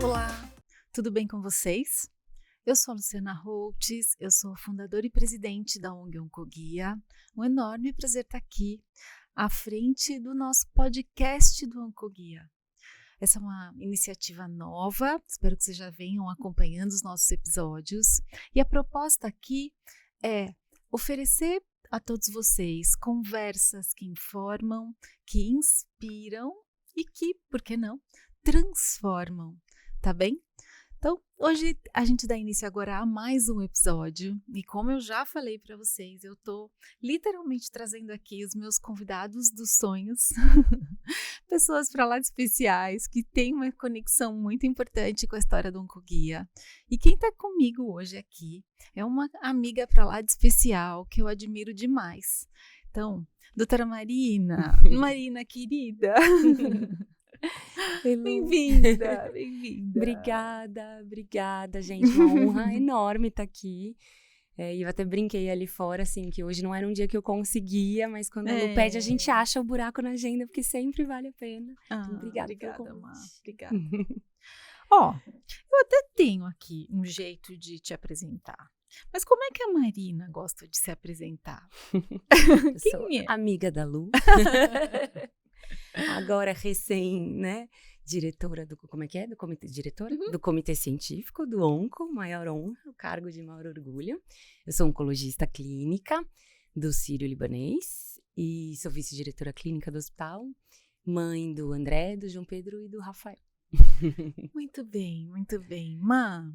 Olá, tudo bem com vocês? Eu sou a Luciana Holtz, eu sou fundadora e presidente da ONG Oncoguia. Um enorme prazer estar aqui à frente do nosso podcast do Oncoguia. Essa é uma iniciativa nova, espero que vocês já venham acompanhando os nossos episódios. E a proposta aqui é oferecer a todos vocês conversas que informam, que inspiram e que, por que não, transformam, tá bem? Então, hoje a gente dá início agora a mais um episódio e como eu já falei para vocês, eu tô literalmente trazendo aqui os meus convidados dos sonhos, pessoas para lá de especiais que têm uma conexão muito importante com a história do Oncoguia. E quem tá comigo hoje aqui é uma amiga para lá de especial que eu admiro demais. Então, doutora Marina, Marina querida... Bem-vinda, bem-vinda. Obrigada, gente. Uma honra enorme estar aqui. E eu até brinquei ali fora, assim, que hoje não era um dia que eu conseguia, mas quando a Lu pede, a gente acha o buraco na agenda, porque sempre vale a pena. Então, obrigada pelo convite. Má. Obrigada. Ó, eu até tenho aqui um jeito de te apresentar. Mas como é que a Marina gosta de se apresentar? Eu sou amiga da Lu. Agora diretora do, como é que é? Do comitê, diretora? Do comitê científico do Onco, maior honra, o cargo de maior orgulho. Eu sou oncologista clínica do Sírio-Libanês e sou vice-diretora clínica do hospital, mãe do André, do João Pedro e do Rafael. Muito bem, muito bem. Má,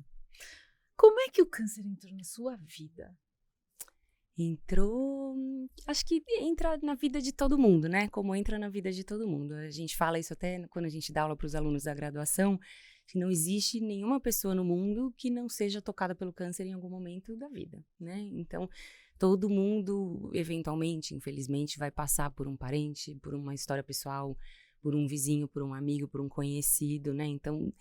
como é que o câncer entrou na sua vida? Acho que entra na vida de todo mundo, né? Como entra na vida de todo mundo. A gente fala isso até quando a gente dá aula para os alunos da graduação, que não existe nenhuma pessoa no mundo que não seja tocada pelo câncer em algum momento da vida, né? Então, todo mundo, eventualmente, infelizmente, vai passar por um parente, por uma história pessoal, por um vizinho, por um amigo, por um conhecido, né? Então,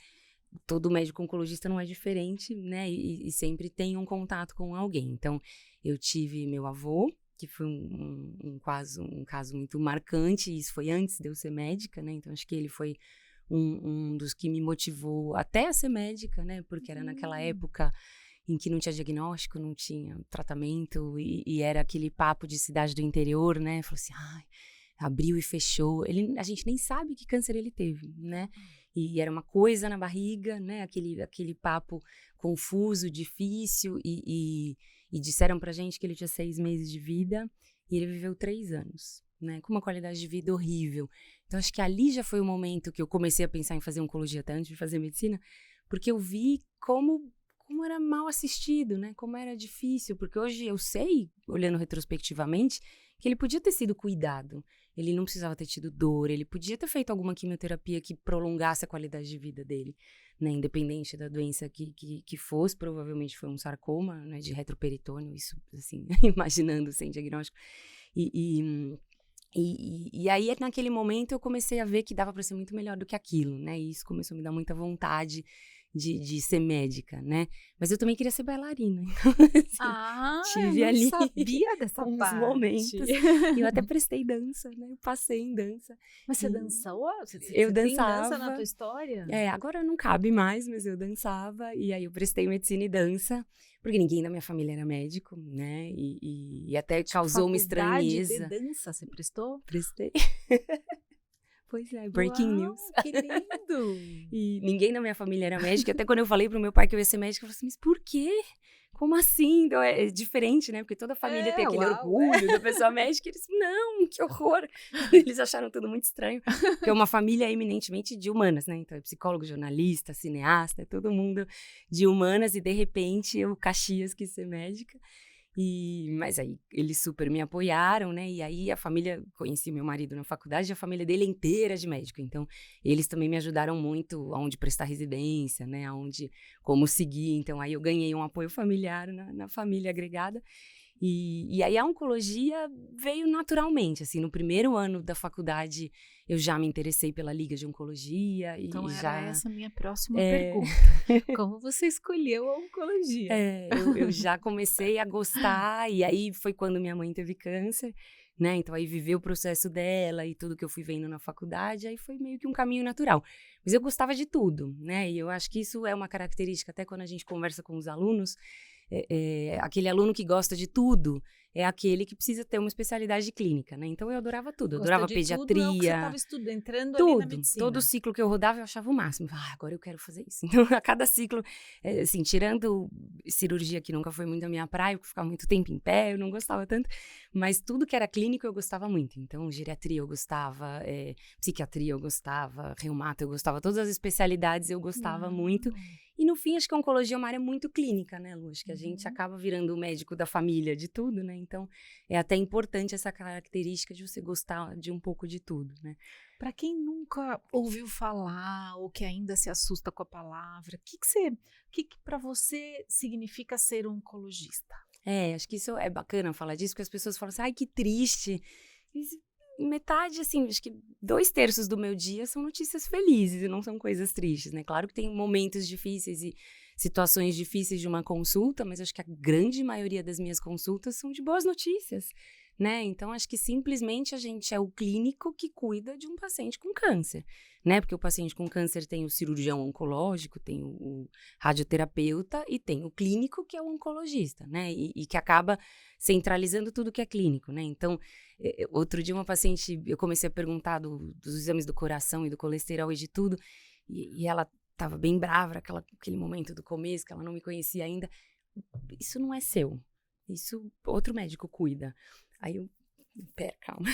todo médico oncologista não é diferente, né? E sempre tem um contato com alguém. Então, eu tive meu avô, que foi um caso muito marcante, e isso foi antes de eu ser médica, né? Então, acho que ele foi um dos que me motivou até a ser médica, né? Porque era naquela época em que não tinha diagnóstico, não tinha tratamento, e era aquele papo de cidade do interior, né? Falou assim, abriu e fechou. A gente nem sabe que câncer ele teve, né? E era uma coisa na barriga, né? Aquele papo confuso, difícil, e disseram pra gente que ele tinha 6 meses de vida e ele viveu 3 anos, né? Com uma qualidade de vida horrível. Então, acho que ali já foi o momento que eu comecei a pensar em fazer oncologia até antes de fazer medicina, porque eu vi como era mal assistido, né? Como era difícil, porque hoje eu sei, olhando retrospectivamente, que ele podia ter sido cuidado. Ele não precisava ter tido dor, ele podia ter feito alguma quimioterapia que prolongasse a qualidade de vida dele, né? Independente da doença que fosse, provavelmente foi um sarcoma, né? De retroperitônio, isso, assim, imaginando sem diagnóstico. E aí, naquele momento, eu comecei a ver que dava para ser muito melhor do que aquilo, né? E isso começou a me dar muita vontade de ser médica, né? Mas eu também queria ser bailarina. Então, assim, tive eu ali sabia dessa uns parte. momentos. E eu até prestei dança, né? Eu passei em dança. Mas você dançou? Eu dançava. Tem dança na tua história? Agora não cabe mais, mas eu dançava. E aí eu prestei medicina e dança, porque ninguém da minha família era médico, né? E até causou uma estranheza. De dança, você prestou? Prestei. Pois é, breaking news. Que lindo! E ninguém da minha família era médico. Até quando eu falei pro meu pai que eu ia ser médica, eu falei assim, mas por quê? Como assim? Então, é diferente, né? Porque toda a família tem aquele orgulho da pessoa médica. E eles, não, que horror! Eles acharam tudo muito estranho. Porque é uma família eminentemente de humanas, né? Então, é psicólogo, jornalista, cineasta, é todo mundo de humanas. E, de repente, eu, Caxias, quis ser médica. Mas aí eles super me apoiaram, né? E aí a família, conheci meu marido na faculdade, a família dele é inteira de médico. Então, eles também me ajudaram muito aonde prestar residência, né? Como seguir. Então, aí eu ganhei um apoio familiar na família agregada. E aí a oncologia veio naturalmente, assim, no primeiro ano da faculdade eu já me interessei pela Liga de Oncologia. Então era essa a minha próxima pergunta. Como você escolheu a oncologia? Eu já comecei a gostar, e aí foi quando minha mãe teve câncer, né? Então aí viver o processo dela e tudo que eu fui vendo na faculdade, aí foi meio que um caminho natural. Mas eu gostava de tudo, né? E eu acho que isso é uma característica, até quando a gente conversa com os alunos, aquele aluno que gosta de tudo é aquele que precisa ter uma especialidade clínica, né? Então eu adorava tudo, eu adorava pediatria. Tudo é o que você estava estudando, entrando ali na Tudo, medicina. todo ciclo que eu rodava eu achava o máximo. Agora eu quero fazer isso. Então, a cada ciclo, assim, tirando cirurgia, que nunca foi muito a minha praia, eu ficava muito tempo em pé, eu não gostava tanto, mas tudo que era clínico eu gostava muito. Então, geriatria eu gostava, psiquiatria eu gostava, reumato eu gostava, todas as especialidades eu gostava muito. E no fim, acho que a oncologia é uma área muito clínica, né, Lu? Acho que a gente acaba virando o médico da família de tudo, né? Então, é até importante essa característica de você gostar de um pouco de tudo, né? Para quem nunca ouviu falar ou que ainda se assusta com a palavra, o que para você significa ser um oncologista? Acho que isso é bacana falar disso, porque as pessoas falam assim, ai, que triste. Metade, assim, acho que 2/3 do meu dia são notícias felizes e não são coisas tristes, né? Claro que tem momentos difíceis e situações difíceis de uma consulta, mas acho que a grande maioria das minhas consultas são de boas notícias, né? Então, acho que simplesmente a gente é o clínico que cuida de um paciente com câncer, né? Porque o paciente com câncer tem o cirurgião oncológico, tem o radioterapeuta e tem o clínico, que é o oncologista, né? E que acaba centralizando tudo que é clínico, né? Então, outro dia uma paciente, eu comecei a perguntar dos exames do coração e do colesterol e de tudo, e ela estava bem brava, aquele momento do começo, que ela não me conhecia ainda. Isso não é seu, isso outro médico cuida. Aí eu, pera, calma.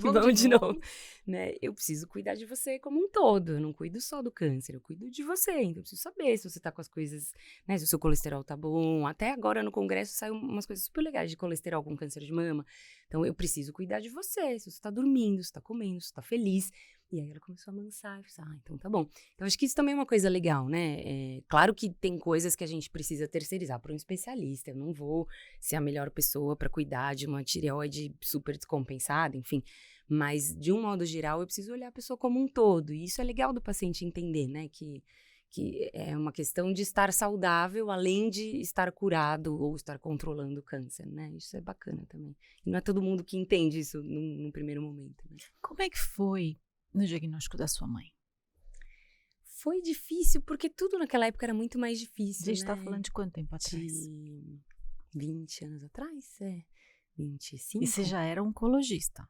Vamos de novo. Né? Eu preciso cuidar de você como um todo, eu não cuido só do câncer, eu cuido de você, então eu preciso saber se você tá com as coisas, né, se o seu colesterol tá bom. Até agora no congresso saiu umas coisas super legais de colesterol com câncer de mama, então eu preciso cuidar de você, se você tá dormindo, se tá comendo, se tá feliz. E aí ela começou a amansar, eu falei, então tá bom. Então acho que isso também é uma coisa legal, né? Claro que tem coisas que a gente precisa terceirizar para um especialista, eu não vou ser a melhor pessoa para cuidar de uma tireoide super descompensada, enfim. Mas, de um modo geral, eu preciso olhar a pessoa como um todo. E isso é legal do paciente entender, né? Que é uma questão de estar saudável, além de estar curado ou estar controlando o câncer, né? Isso é bacana também. E não é todo mundo que entende isso num primeiro momento, né? Como é que foi no diagnóstico da sua mãe? Foi difícil, porque tudo naquela época era muito mais difícil, A gente né? tá falando de quanto tempo atrás? De 20 anos atrás, 25. E você já era oncologista?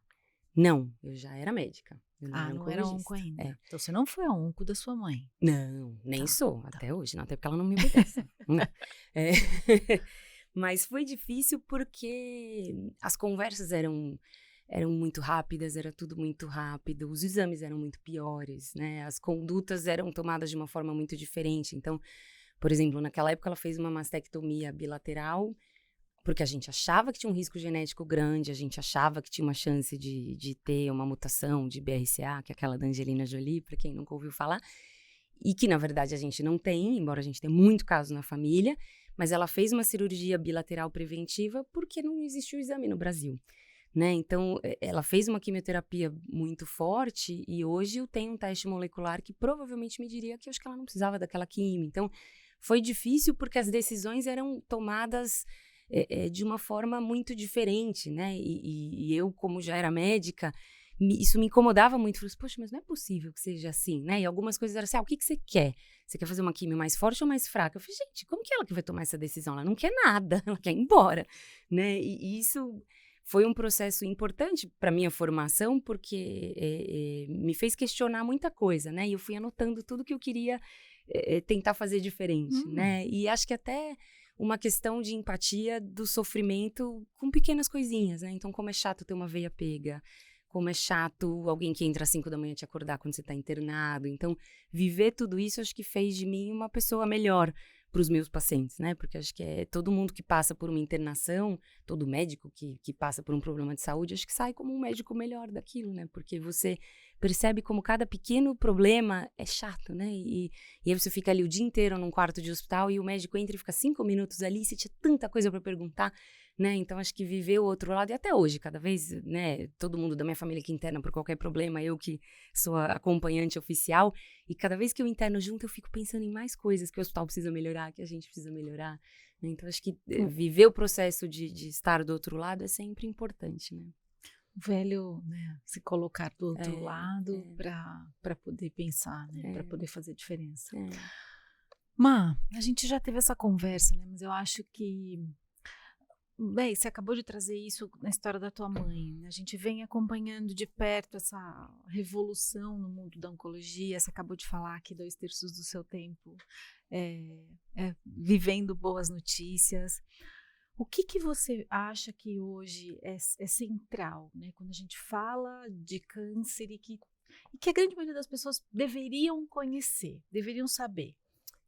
Não, eu já era médica. Eu não era onco ainda. Então você não foi a onco da sua mãe? Não, nem sou, até hoje, não, até porque ela não me obedece. Mas foi difícil porque as conversas eram muito rápidas, era tudo muito rápido, os exames eram muito piores, né? As condutas eram tomadas de uma forma muito diferente. Então, por exemplo, naquela época ela fez uma mastectomia bilateral, porque a gente achava que tinha um risco genético grande, a gente achava que tinha uma chance de ter uma mutação de BRCA, que é aquela da Angelina Jolie, para quem nunca ouviu falar, e que na verdade a gente não tem, embora a gente tenha muito caso na família, mas ela fez uma cirurgia bilateral preventiva porque não existiu o exame no Brasil, né? Então, ela fez uma quimioterapia muito forte e hoje eu tenho um teste molecular que provavelmente me diria que eu acho que ela não precisava daquela quimio. Então, foi difícil porque as decisões eram tomadas de uma forma muito diferente, né? E eu, como já era médica, isso me incomodava muito. Eu falei, poxa, mas não é possível que seja assim, né? E algumas coisas eram assim, o que você quer? Você quer fazer uma quimio mais forte ou mais fraca? Eu falei, gente, como que ela que vai tomar essa decisão? Ela não quer nada, ela quer ir embora, né? E isso foi um processo importante para minha formação, porque me fez questionar muita coisa, né? E eu fui anotando tudo que eu queria tentar fazer diferente, né? E acho que até uma questão de empatia do sofrimento com pequenas coisinhas, né? Então, como é chato ter uma veia pega, como é chato alguém que entra às 5 da manhã te acordar quando você está internado. Então, viver tudo isso acho que fez de mim uma pessoa melhor para os meus pacientes, né? Porque acho que todo mundo que passa por uma internação, todo médico que passa por um problema de saúde, acho que sai como um médico melhor daquilo, né? Porque você percebe como cada pequeno problema é chato, né? E aí você fica ali o dia inteiro num quarto de hospital e o médico entra e fica 5 minutos ali, e você tinha tanta coisa para perguntar, né? Então, acho que viver o outro lado, e até hoje, cada vez, né? Todo mundo da minha família que interna por qualquer problema, eu que sou a acompanhante oficial, e cada vez que eu interno junto, eu fico pensando em mais coisas que o hospital precisa melhorar, que a gente precisa melhorar, né? Então, acho que viver o processo de estar do outro lado é sempre importante, né? velho, né, se colocar do outro lado é, para poder pensar, né, para poder fazer diferença. é. Má, a gente já teve essa conversa, né, mas eu acho que, bem, você acabou de trazer isso na história da tua mãe, né? A gente vem acompanhando de perto essa revolução no mundo da oncologia. Você acabou de falar que 2/3 do seu tempo é vivendo boas notícias. O que você acha que hoje é central, né? Quando a gente fala de câncer e que a grande maioria das pessoas deveriam conhecer, deveriam saber?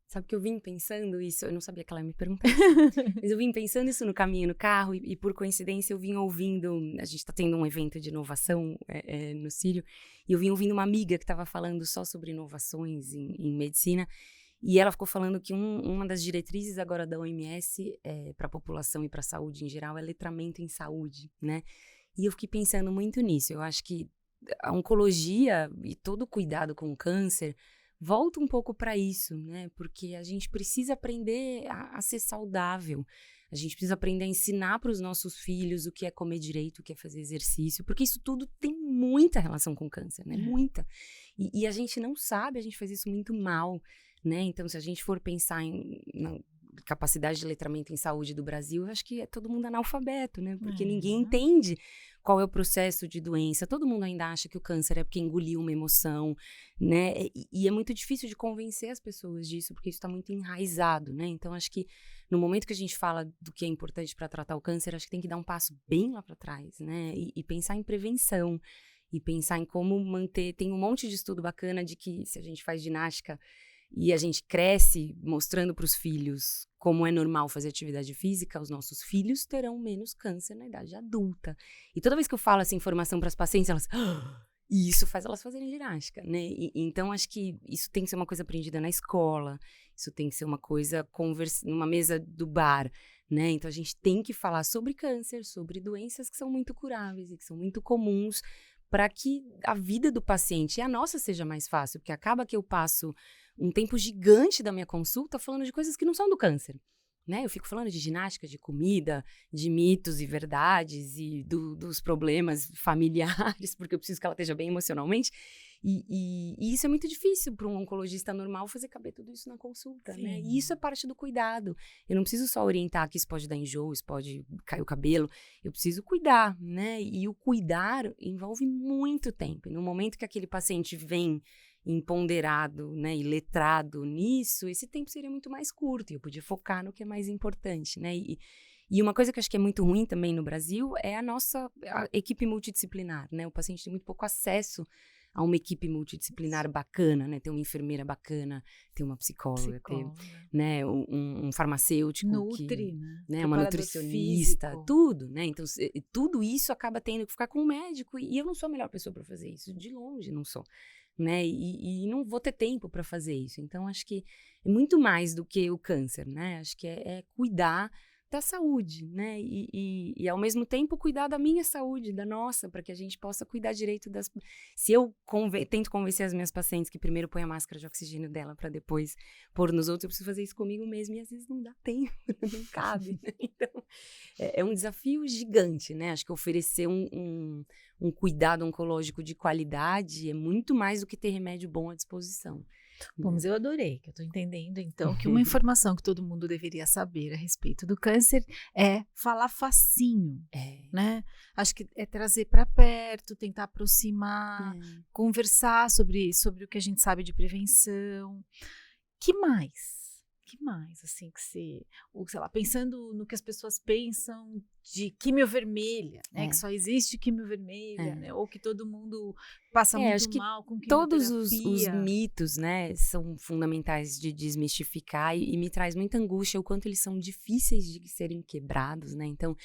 Sabe que eu vim pensando isso, eu não sabia que ela ia me perguntar, mas eu vim pensando isso no caminho, no carro, e por coincidência eu vim ouvindo, a gente tá tendo um evento de inovação no Círio, e eu vim ouvindo uma amiga que estava falando só sobre inovações em medicina, e ela ficou falando que uma das diretrizes agora da OMS para a população e para a saúde em geral é letramento em saúde, né? E eu fiquei pensando muito nisso, eu acho que a oncologia e todo o cuidado com o câncer volta um pouco para isso, né? Porque a gente precisa aprender a ser saudável. A gente precisa aprender a ensinar para os nossos filhos o que é comer direito, o que é fazer exercício, porque isso tudo tem muita relação com o câncer, né? Muita. E a gente não sabe, a gente faz isso muito mal, né? Então, se a gente for pensar na capacidade de letramento em saúde do Brasil, eu acho que é todo mundo analfabeto, né? Porque ninguém entende qual é o processo de doença. Todo mundo ainda acha que o câncer é porque engoliu uma emoção, né? E é muito difícil de convencer as pessoas disso, porque isso está muito enraizado, né? Então, acho que no momento que a gente fala do que é importante para tratar o câncer, acho que tem que dar um passo bem lá para trás, né? E pensar em prevenção, e pensar em como manter... Tem um monte de estudo bacana de que se a gente faz ginástica e a gente cresce mostrando para os filhos como é normal fazer atividade física, os nossos filhos terão menos câncer na idade adulta. E toda vez que eu falo essa informação para as pacientes, elas... E isso faz elas fazerem ginástica, né? Então, acho que isso tem que ser uma coisa aprendida na escola, isso tem que ser uma coisa numa mesa do bar, né? Então, a gente tem que falar sobre câncer, sobre doenças que são muito curáveis e que são muito comuns, para que a vida do paciente e a nossa seja mais fácil, porque acaba que eu passo um tempo gigante da minha consulta falando de coisas que não são do câncer, né? Eu fico falando de ginástica, de comida, de mitos e verdades e dos problemas familiares, porque eu preciso que ela esteja bem emocionalmente. E isso é muito difícil para um oncologista normal fazer caber tudo isso na consulta, né? E isso é parte do cuidado. Eu não preciso só orientar que isso pode dar enjoo, isso pode cair o cabelo. Eu preciso cuidar, né? E o cuidar envolve muito tempo. E no momento que aquele paciente vem empoderado, né, e letrado nisso, esse tempo seria muito mais curto e eu podia focar no que é mais importante, né? E uma coisa que eu acho que é muito ruim também no Brasil é a equipe multidisciplinar, né? O paciente tem muito pouco acesso a uma equipe multidisciplinar bacana, né? Ter uma enfermeira bacana, ter uma psicóloga. Ter, né, um farmacêutico, né? Uma nutricionista, físico. Tudo, né? Então, tudo isso acaba tendo que ficar com um médico e eu não sou a melhor pessoa para fazer isso, de longe não sou. Né? E não vou ter tempo para fazer isso. Então, acho que é muito mais do que o câncer, né? Acho que é cuidar da saúde, né? E ao mesmo tempo cuidar da minha saúde, da nossa, para que a gente possa cuidar direito das... Se eu tento convencer as minhas pacientes que primeiro põe a máscara de oxigênio dela para depois pôr nos outros, eu preciso fazer isso comigo mesmo e às vezes não dá tempo, não cabe, né? Então, é um desafio gigante, né? Acho que oferecer um cuidado oncológico de qualidade é muito mais do que ter remédio bom à disposição. Bom, mas eu adorei, que eu tô entendendo, então, que uma informação que todo mundo deveria saber a respeito do câncer é falar facinho, né? Acho que é trazer para perto, tentar aproximar, conversar sobre o que a gente sabe de prevenção. Que mais, assim, que você, ou sei lá, pensando no que as pessoas pensam de químio vermelha, né? Que só existe químio vermelha, né? Ou que todo mundo passa muito mal com quimioterapia. Todos os mitos, né, são fundamentais de desmistificar e me traz muita angústia o quanto eles são difíceis de serem quebrados, né? Então,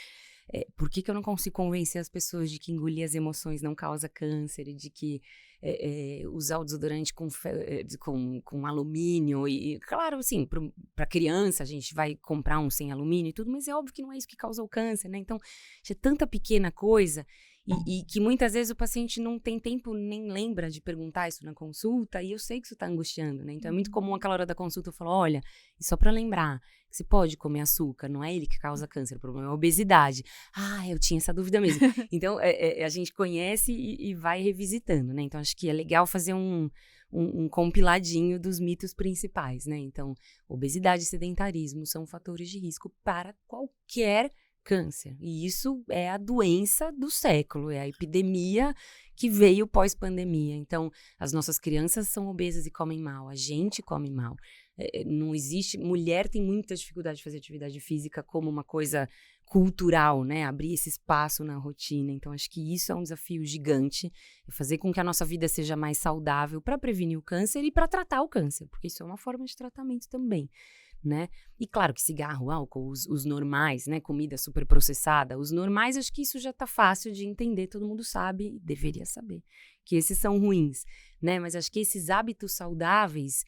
por que eu não consigo convencer as pessoas de que engolir as emoções não causa câncer e de que usar o desodorante com alumínio e claro, assim, para criança a gente vai comprar um sem alumínio e tudo, mas é óbvio que não é isso que causa o câncer, né? Então, é tanta pequena coisa E que muitas vezes o paciente não tem tempo, nem lembra de perguntar isso na consulta, e eu sei que isso tá angustiando, né? Então é muito comum aquela hora da consulta eu falar, olha, e só pra lembrar, você pode comer açúcar, não é ele que causa câncer, o problema é a obesidade. Ah, eu tinha essa dúvida mesmo. Então a gente conhece e vai revisitando, né? Então acho que é legal fazer um compiladinho dos mitos principais, né? Então, obesidade e sedentarismo são fatores de risco para qualquer câncer. E isso é a doença do século, é a epidemia que veio pós-pandemia. Então, as nossas crianças são obesas e comem mal, a gente come mal. Não existe... Mulher tem muita dificuldade de fazer atividade física como uma coisa cultural, né? Abrir esse espaço na rotina. Então, acho que isso é um desafio gigante, é fazer com que a nossa vida seja mais saudável para prevenir o câncer e para tratar o câncer, porque isso é uma forma de tratamento também, né? E claro que cigarro, álcool, os normais, né? Comida super processada, os normais, acho que isso já tá fácil de entender, todo mundo sabe, deveria saber, que esses são ruins, né? Mas acho que esses hábitos saudáveis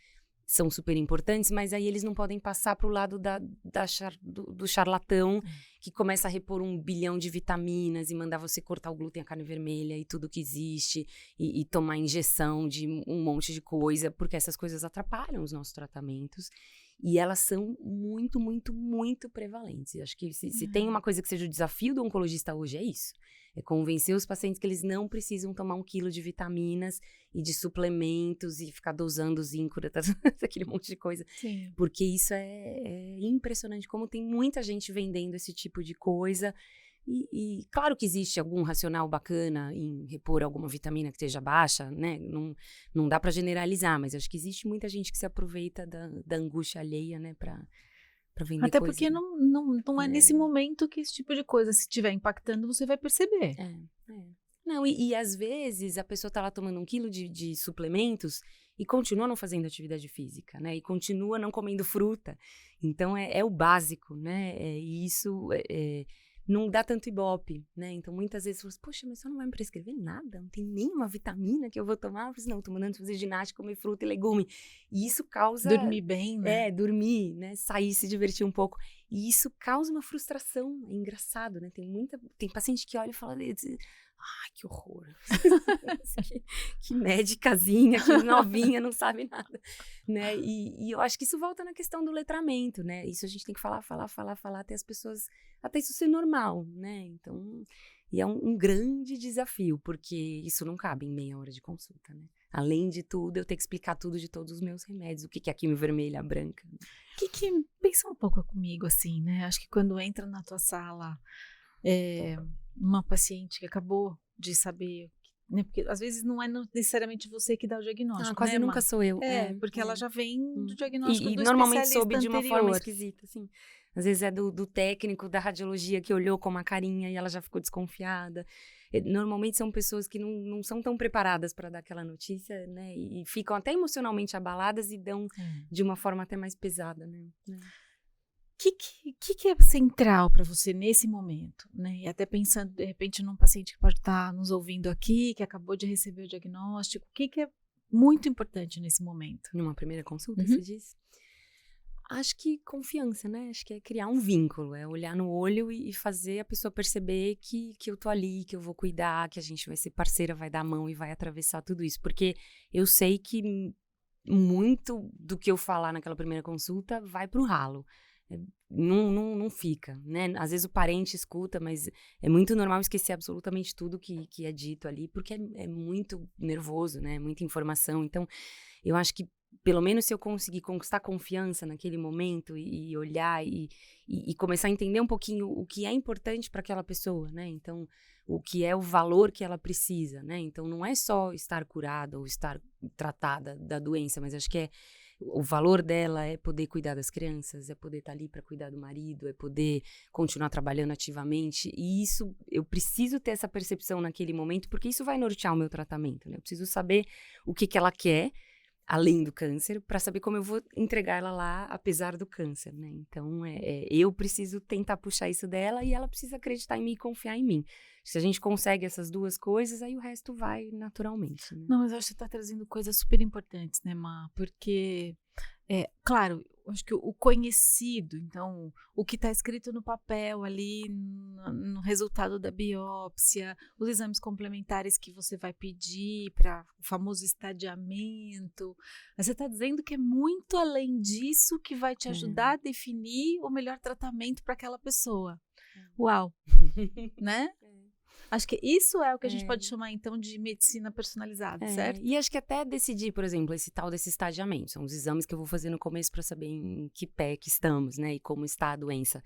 são super importantes, mas aí eles não podem passar para o lado do charlatão que começa a repor 1 bilhão de vitaminas e mandar você cortar o glúten, a carne vermelha e tudo que existe e tomar injeção de um monte de coisa, porque essas coisas atrapalham os nossos tratamentos e elas são muito, muito, muito prevalentes. Eu acho que se tem uma coisa que seja o desafio do oncologista hoje é isso. É convencer os pacientes que eles não precisam tomar 1 quilo de vitaminas e de suplementos e ficar dosando zinco, aquele monte de coisa. Sim. Porque isso é impressionante, como tem muita gente vendendo esse tipo de coisa. E claro que existe algum racional bacana em repor alguma vitamina que esteja baixa, né? Não dá para generalizar, mas acho que existe muita gente que se aproveita da angústia alheia, né? Pra vender Até coisa. porque não é nesse momento que esse tipo de coisa, se estiver impactando, você vai perceber. Não, e às vezes a pessoa tá lá tomando 1 quilo de suplementos e continua não fazendo atividade física, né? E continua não comendo fruta. Então, é o básico, né? E isso não dá tanto ibope, né? Então, muitas vezes, você fala assim, poxa, mas você não vai me prescrever nada? Não tem nenhuma vitamina que eu vou tomar? Eu falo assim, não, tô mandando fazer ginástica, comer fruta e legume. E isso causa... Dormir bem, né? Dormir, né? Sair, se divertir um pouco. E isso causa uma frustração. É engraçado, né? Tem paciente que olha e fala... Ai, que horror. que médicazinha, que novinha, não sabe nada, né? E eu acho que isso volta na questão do letramento, né? Isso a gente tem que falar, até as pessoas, até isso ser normal, né? Então, e é um grande desafio, porque isso não cabe em meia hora de consulta, né? Além de tudo, eu tenho que explicar tudo de todos os meus remédios, o que é a quimio vermelha, a branca. Pensa um pouco comigo, assim, né? Acho que quando entra na tua sala... uma paciente que acabou de saber, né, porque às vezes não é necessariamente você que dá o diagnóstico, quase né, nunca sou eu. Porque ela já vem do diagnóstico do normalmente especialista soube de uma forma anterior. esquisita, assim. Às vezes é do técnico da radiologia que olhou com uma carinha e ela já ficou desconfiada. Normalmente são pessoas que não são tão preparadas para dar aquela notícia, né, e ficam até emocionalmente abaladas e dão de uma forma até mais pesada, né. Que é central para você nesse momento, né? E até pensando, de repente, num paciente que pode estar nos ouvindo aqui, que acabou de receber o diagnóstico, o que é muito importante nesse momento? Numa primeira consulta, você diz? Acho que confiança, né? Acho que é criar um vínculo, é olhar no olho e fazer a pessoa perceber que eu tô ali, que eu vou cuidar, que a gente vai ser parceira, vai dar a mão e vai atravessar tudo isso. Porque eu sei que muito do que eu falar naquela primeira consulta vai pro ralo. Não fica, né? Às vezes o parente escuta, mas é muito normal esquecer absolutamente tudo que é dito ali, porque é muito nervoso, né? Muita informação. Então, eu acho que, pelo menos se eu conseguir conquistar confiança naquele momento e olhar e começar a entender um pouquinho o que é importante para aquela pessoa, né? Então, o que é o valor que ela precisa, né? Então, não é só estar curada ou estar tratada da doença, mas acho que o valor dela é poder cuidar das crianças, é poder estar ali para cuidar do marido, é poder continuar trabalhando ativamente. E isso, eu preciso ter essa percepção naquele momento, porque isso vai nortear o meu tratamento, né? Eu preciso saber o que ela quer, além do câncer, para saber como eu vou entregar ela lá, apesar do câncer, né? Então, eu preciso tentar puxar isso dela e ela precisa acreditar em mim e confiar em mim. Se a gente consegue essas duas coisas, aí o resto vai naturalmente, né? Não, mas eu acho que você está trazendo coisas super importantes, né, Má? Porque, claro, acho que o conhecido, então, o que está escrito no papel ali, no resultado da biópsia, os exames complementares que você vai pedir para o famoso estadiamento. Mas você está dizendo que é muito além disso que vai te ajudar a definir o melhor tratamento para aquela pessoa. Uau! Né? Acho que isso é o que a gente pode chamar, então, de medicina personalizada, certo? E acho que até decidir, por exemplo, esse tal desse estadiamento. São os exames que eu vou fazer no começo para saber em que pé que estamos, né? E como está a doença.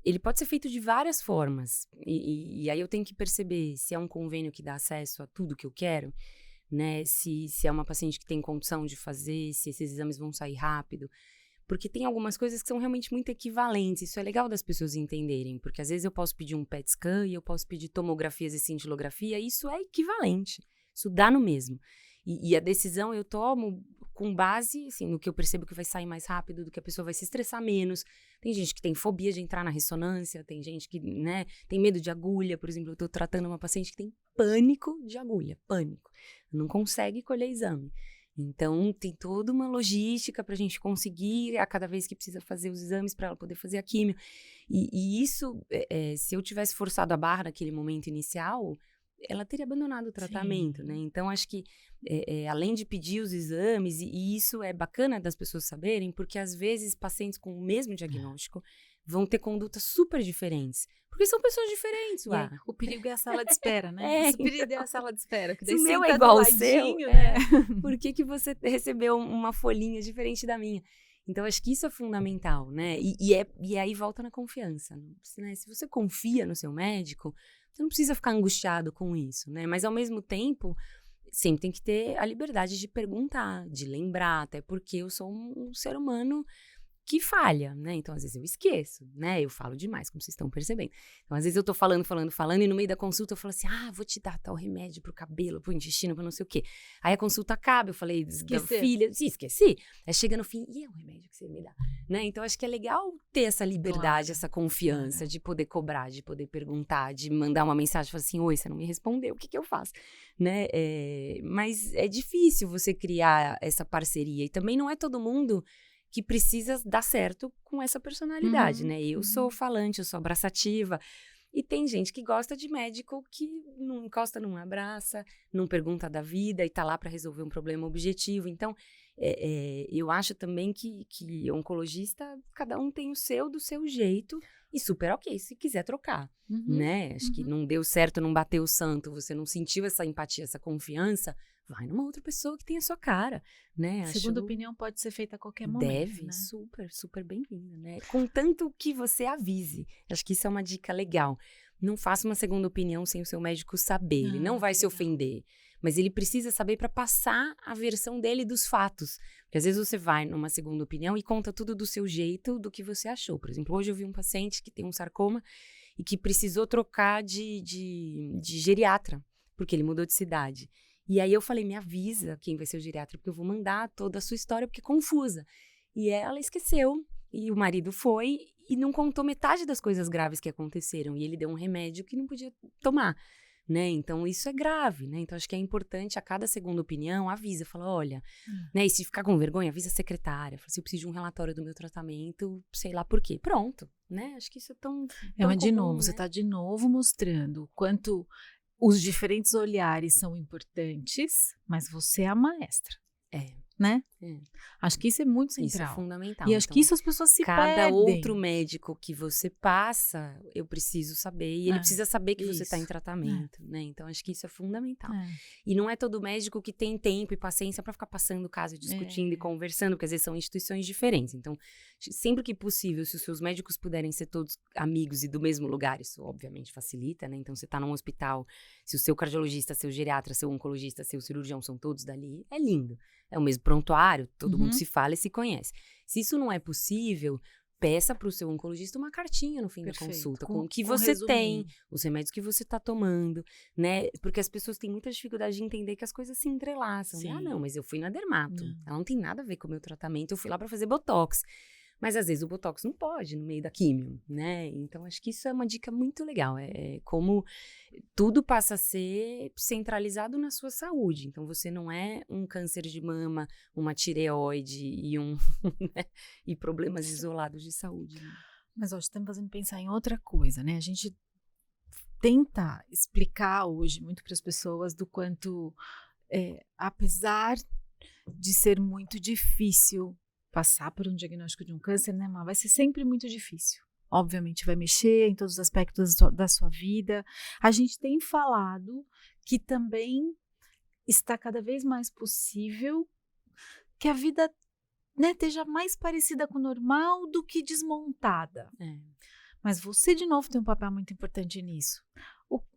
Ele pode ser feito de várias formas. E aí eu tenho que perceber se é um convênio que dá acesso a tudo que eu quero, né? Se é uma paciente que tem condição de fazer, se esses exames vão sair rápido. Porque tem algumas coisas que são realmente muito equivalentes. Isso é legal das pessoas entenderem. Porque às vezes eu posso pedir um PET scan e eu posso pedir tomografias e cintilografia. E isso é equivalente. Isso dá no mesmo. E a decisão eu tomo com base assim, no que eu percebo que vai sair mais rápido, do que a pessoa vai se estressar menos. Tem gente que tem fobia de entrar na ressonância. Tem gente que, né, tem medo de agulha. Por exemplo, eu estou tratando uma paciente que tem pânico de agulha. Pânico. Não consegue colher exame. Então, tem toda uma logística para a gente conseguir, a cada vez que precisa fazer os exames para ela poder fazer a químio. E isso, se eu tivesse forçado a barra naquele momento inicial, ela teria abandonado o tratamento, né? Então, acho que, além de pedir os exames, e isso é bacana das pessoas saberem, porque às vezes pacientes com o mesmo diagnóstico vão ter condutas super diferentes. Porque são pessoas diferentes, ué. O perigo é a sala de espera, né? O perigo é a sala de espera. Se o meu é igual ao seu, por que você recebeu uma folhinha diferente da minha? Então, acho que isso é fundamental, né? E aí volta na confiança, né? Se você confia no seu médico, você não precisa ficar angustiado com isso, né? Mas, ao mesmo tempo, sempre tem que ter a liberdade de perguntar, de lembrar, até porque eu sou um ser humano que falha, né? Então, às vezes eu esqueço, né? Eu falo demais, como vocês estão percebendo. Então, às vezes eu tô falando, e no meio da consulta eu falo assim, vou te dar tal remédio pro cabelo, pro intestino, pra não sei o quê. Aí a consulta acaba, eu falei da filha, esqueci. Aí chega no fim, e é um remédio que você me dá, né? Então, acho que é legal ter essa liberdade, essa confiança de poder cobrar, de poder perguntar, de mandar uma mensagem, falar assim, oi, você não me respondeu, o que eu faço? Né? Mas é difícil você criar essa parceria, e também não é todo mundo que precisa dar certo com essa personalidade, né? Eu sou falante, eu sou abraçativa. E tem gente que gosta de médico que não encosta, não abraça, não pergunta da vida e tá lá para resolver um problema objetivo. Então, eu acho também que oncologista, cada um tem o seu, do seu jeito. E super ok, se quiser trocar, né? Acho que não deu certo, não bateu o santo, você não sentiu essa empatia, essa confiança, vai numa outra pessoa que tem a sua cara, né? Segunda opinião pode ser feita a qualquer momento, deve, né? super, super bem-vinda, né? Contanto que você avise. Acho que isso é uma dica legal. Não faça uma segunda opinião sem o seu médico saber. Ele não vai se ofender, mas ele precisa saber para passar a versão dele dos fatos. Porque às vezes você vai numa segunda opinião e conta tudo do seu jeito, do que você achou. Por exemplo, hoje eu vi um paciente que tem um sarcoma e que precisou trocar de geriatra, porque ele mudou de cidade. E aí eu falei, me avisa quem vai ser o geriatra, porque eu vou mandar toda a sua história, porque é confusa. E ela esqueceu, e o marido foi e não contou metade das coisas graves que aconteceram. E ele deu um remédio que não podia tomar, né? Então, isso é grave, né? Então, acho que é importante, a cada segunda opinião, avisa, fala, olha, né? E se ficar com vergonha, avisa a secretária. Fala assim, eu preciso de um relatório do meu tratamento, sei lá por quê. Pronto, né? Acho que isso é tão mas comum, de novo, né? você está de novo mostrando o quanto os diferentes olhares são importantes, mas você é a maestra. Né? Acho que isso é muito central. Isso é fundamental. E acho que isso as pessoas se perdem. Cada outro médico que você passa, eu preciso saber. E ele precisa saber que você está em tratamento, né? Então, acho que isso é fundamental. E não é todo médico que tem tempo e paciência para ficar passando o caso, discutindo e conversando, porque às vezes são instituições diferentes. Então, sempre que possível, se os seus médicos puderem ser todos amigos e do mesmo lugar, isso obviamente facilita, né? Então, você está num hospital, se o seu cardiologista, seu geriatra, seu oncologista, seu cirurgião são todos dali, é lindo. É o mesmo prontuário, todo mundo se fala e se conhece. Se isso não é possível, peça para o seu oncologista uma cartinha no fim da consulta, com o que você tem, os remédios que você está tomando, né? Porque as pessoas têm muita dificuldade de entender que as coisas se entrelaçam. Né? Não, mas eu fui na dermato, ela não tem nada a ver com o meu tratamento, eu fui lá para fazer botox. Mas às vezes o Botox não pode no meio da químio, né? Então acho que isso é uma dica muito legal. É como tudo passa a ser centralizado na sua saúde. Então você não é um câncer de mama, uma tireoide e né? E problemas isolados de saúde. Né? Mas hoje está me fazendo pensar em outra coisa, né? A gente tenta explicar hoje muito para as pessoas do quanto, apesar de ser muito difícil passar por um diagnóstico de um câncer, né, Má? Vai ser sempre muito difícil. Obviamente vai mexer em todos os aspectos da sua vida. A gente tem falado que também está cada vez mais possível que a vida, né, esteja mais parecida com o normal do que desmontada. Mas você, de novo, tem um papel muito importante nisso.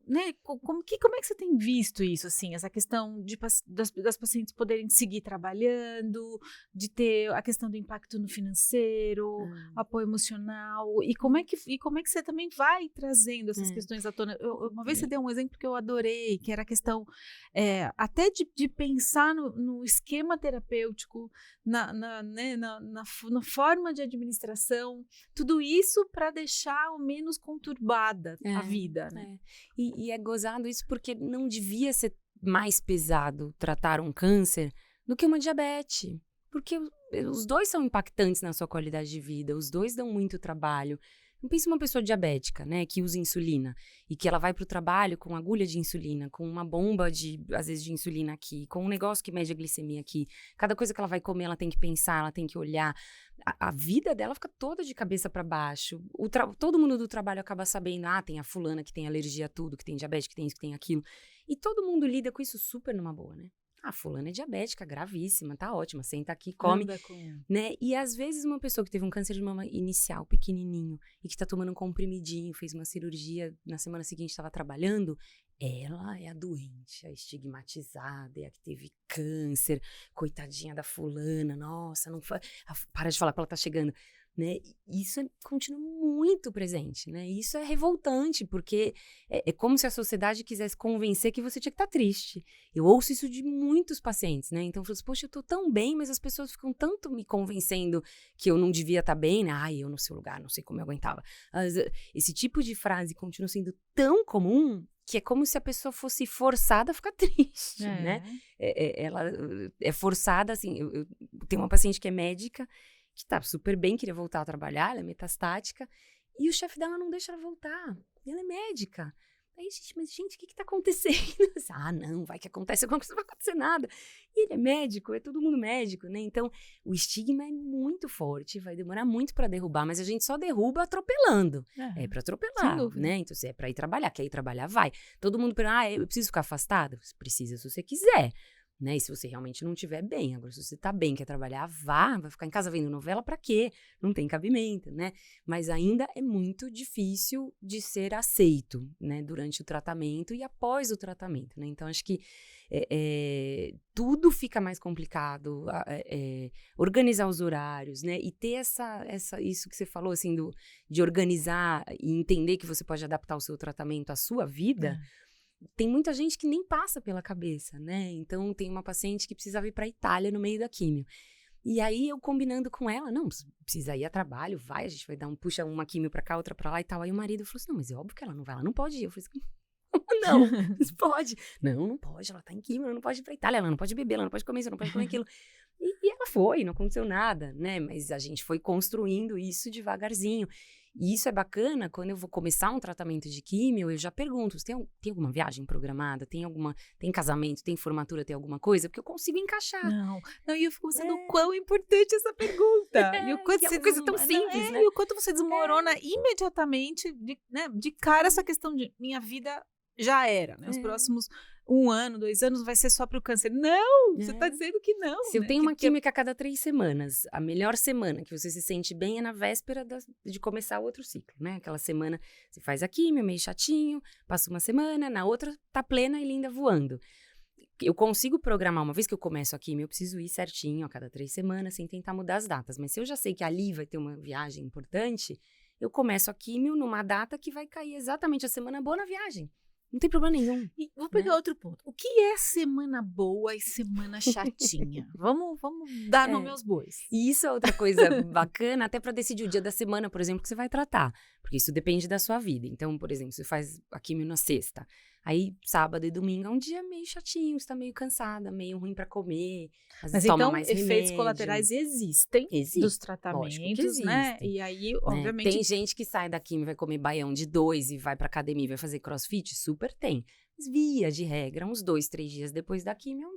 Né, como é que você tem visto isso, assim, essa questão das pacientes poderem seguir trabalhando, de ter a questão do impacto no financeiro, apoio emocional, e como é que você também vai trazendo essas questões à tona? Uma vez você deu um exemplo que eu adorei, que era a questão até de pensar no esquema terapêutico, na forma de administração, tudo isso para deixar ao menos conturbada a vida, né? E é gozado isso porque não devia ser mais pesado tratar um câncer do que uma diabetes. Porque os dois são impactantes na sua qualidade de vida, os dois dão muito trabalho. Não pensa uma pessoa diabética, né, que usa insulina e que ela vai para o trabalho com agulha de insulina, com uma bomba, às vezes, de insulina aqui, com um negócio que mede a glicemia aqui. Cada coisa que ela vai comer, ela tem que pensar, ela tem que olhar. A vida dela fica toda de cabeça para baixo. Todo mundo do trabalho acaba sabendo, tem a fulana que tem alergia a tudo, que tem diabetes, que tem isso, que tem aquilo. E todo mundo lida com isso super numa boa, né? Fulana é diabética, gravíssima, tá ótima, senta aqui, come, né? E às vezes uma pessoa que teve um câncer de mama inicial, pequenininho, e que tá tomando um comprimidinho, fez uma cirurgia, na semana seguinte estava trabalhando, ela é a doente, a estigmatizada, é a que teve câncer, coitadinha da fulana, nossa, não para de falar que ela tá chegando. Né? Isso continua muito presente, né? Isso é revoltante, porque é como se a sociedade quisesse convencer que você tinha que estar triste. Eu ouço isso de muitos pacientes, né? Então eu falo assim, poxa, eu tô tão bem, mas as pessoas ficam tanto me convencendo que eu não devia estar bem, né? Eu no seu lugar, não sei como eu aguentava. Esse tipo de frase continua sendo tão comum que é como se a pessoa fosse forçada a ficar triste, né? Ela é forçada, assim, eu tenho uma paciente que é médica, que tá super bem, queria voltar a trabalhar, ela é metastática, e o chefe dela não deixa ela voltar. Ela é médica. Aí, gente, o que tá acontecendo? Não, vai que acontece alguma coisa, não vai acontecer nada. E ele é médico, é todo mundo médico, né? Então, o estigma é muito forte, vai demorar muito para derrubar, mas a gente só derruba atropelando. É para atropelar, né? Então, se é para ir trabalhar, quer ir trabalhar, vai. Todo mundo pergunta, eu preciso ficar afastada? Precisa se você quiser. Né? E se você realmente não estiver bem, agora se você tá bem, quer trabalhar, vai ficar em casa vendo novela pra quê? Não tem cabimento, né? Mas ainda é muito difícil de ser aceito, né? Durante o tratamento e após o tratamento, né? Então acho que tudo fica mais complicado, organizar os horários, né? E ter isso que você falou, assim, de organizar e entender que você pode adaptar o seu tratamento à sua vida. Tem muita gente que nem passa pela cabeça, né? Então, tem uma paciente que precisava ir para a Itália no meio da químio. E aí, eu combinando com ela, não, precisa ir a trabalho, vai, a gente vai puxa uma químio para cá, outra para lá e tal. Aí o marido falou assim, não, mas é óbvio que ela não vai, ela não pode ir. Eu falei assim, não, pode. Não pode, ela tá em químio, ela não pode ir pra Itália, ela não pode beber, ela não pode comer isso, ela não pode comer aquilo. E ela foi, não aconteceu nada, né? Mas a gente foi construindo isso devagarzinho. E isso é bacana, quando eu vou começar um tratamento de químio, eu já pergunto, tem alguma viagem programada? Tem casamento, tem formatura, tem alguma coisa? Porque eu consigo encaixar. Não, e eu fico pensando o quão importante essa pergunta. E o quanto é uma coisa tão simples, né? E o quanto você desmorona imediatamente, de cara, essa questão de minha vida já era, né? Os próximos 1 ano, 2 anos vai ser só para o câncer. Não, você está dizendo que não. Se eu tenho uma química a cada 3 semanas, a melhor semana que você se sente bem é na véspera de começar outro ciclo, né? Aquela semana você faz a químio, meio chatinho, passa uma semana, na outra tá plena e linda voando. Eu consigo programar, uma vez que eu começo a químio, eu preciso ir certinho a cada 3 semanas, sem tentar mudar as datas. Mas se eu já sei que ali vai ter uma viagem importante, eu começo a químio numa data que vai cair exatamente a semana boa na viagem. Não tem problema nenhum. E vou pegar outro ponto. O que é semana boa e semana chatinha? Vamos dar nome aos bois. E isso é outra coisa bacana, até para decidir o dia da semana, por exemplo, que você vai tratar. Porque isso depende da sua vida. Então, por exemplo, você faz a quimio na sexta. Aí, sábado e domingo é um dia meio chatinho, você tá meio cansada, meio ruim para comer. Às vezes toma mais efeitos remédio. colaterais existem dos Lógico tratamentos, que existem, né? E aí, obviamente... Tem gente que sai da quimio, vai comer baião de 2 e vai pra academia e vai fazer crossfit, super tem. Mas via de regra, uns 2, 3 dias depois da quimio,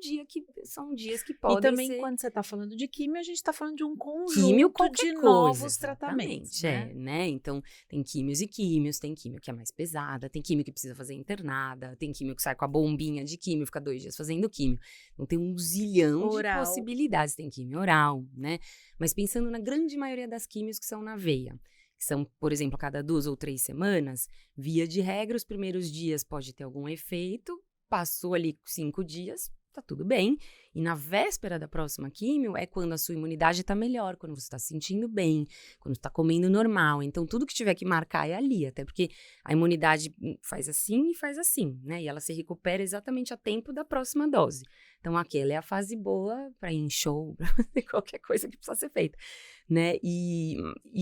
são dias que podem ser... E também, ser... quando você tá falando de quimio, a gente tá falando de um químio, conjunto de novos tratamentos, né? Então, tem químios e químios, tem químio que é mais pesada, tem químio que precisa fazer internada, tem químio que sai com a bombinha de químio, fica 2 dias fazendo químio. Então, tem um zilhão de possibilidades. Tem químio oral, né? Mas pensando na grande maioria das químios que são na veia, que são, por exemplo, a cada 2 ou 3 semanas, via de regra, os primeiros dias pode ter algum efeito, passou ali 5 dias, tá tudo bem. E na véspera da próxima químio é quando a sua imunidade tá melhor, quando você tá se sentindo bem, quando tá comendo normal. Então, tudo que tiver que marcar é ali, até porque a imunidade faz assim e faz assim, né? E ela se recupera exatamente a tempo da próxima dose. Então, aquela é a fase boa para ir em show, para fazer qualquer coisa que precisa ser feita, né? E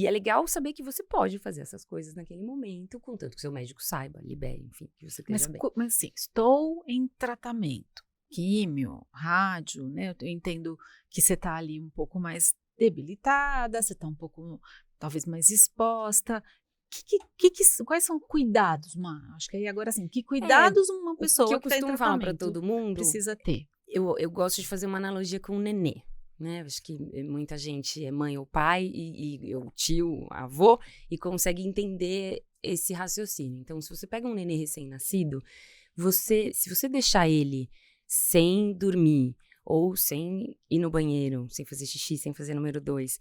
é legal saber que você pode fazer essas coisas naquele momento, contanto que seu médico saiba, libere, enfim, que você esteja bem. Mas assim, estou em tratamento. Químio, rádio, né? Eu entendo que você tá ali um pouco mais debilitada, você tá um pouco, talvez, mais exposta. Quais são cuidados, Má? Acho que aí agora, assim, que cuidados uma pessoa que eu tá em costumo falar para tratamento todo mundo precisa ter? Eu gosto de fazer uma analogia com o nenê, né? Acho que muita gente é mãe ou pai, e eu tio, avô, e consegue entender esse raciocínio. Então, se você pega um nenê recém-nascido, se você deixar ele sem dormir, ou sem ir no banheiro, sem fazer xixi, sem fazer número 2,